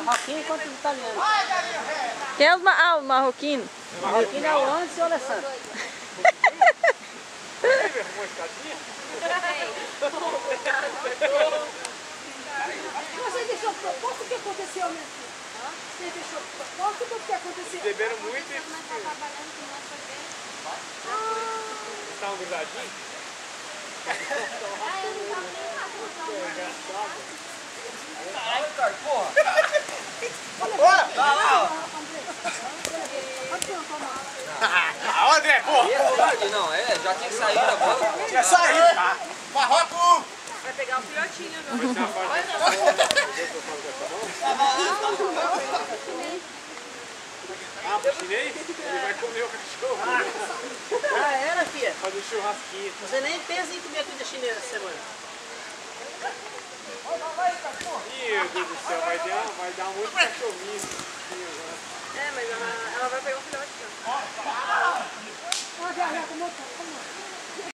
Marroquino quanto os italianos. Quem é os o marroquino? O marroquino é o Anderson e o Alessandro. Você deixou proposto o que aconteceu, minha filha? Você deixou proposto o que aconteceu? Beberam muito e... Estavam grudadinhos? Caralho, cara, porra! Bora! Vai lá, ó! Ah, André, porra! Não, já tinha saído a bola. Tinha saído, tá? Marroco! Vai pegar o filhotinho, viu? Ah, o chinês? Ele vai comer o cachorro. Ah, era, filha? Fazer churrasquinho. Você nem pensa em comer comida chinesa essa semana. Ih, meu Deus do céu, vai dar muito cachorrinho. É, mas ela vai pegar o filhote. Olha, como eu tô.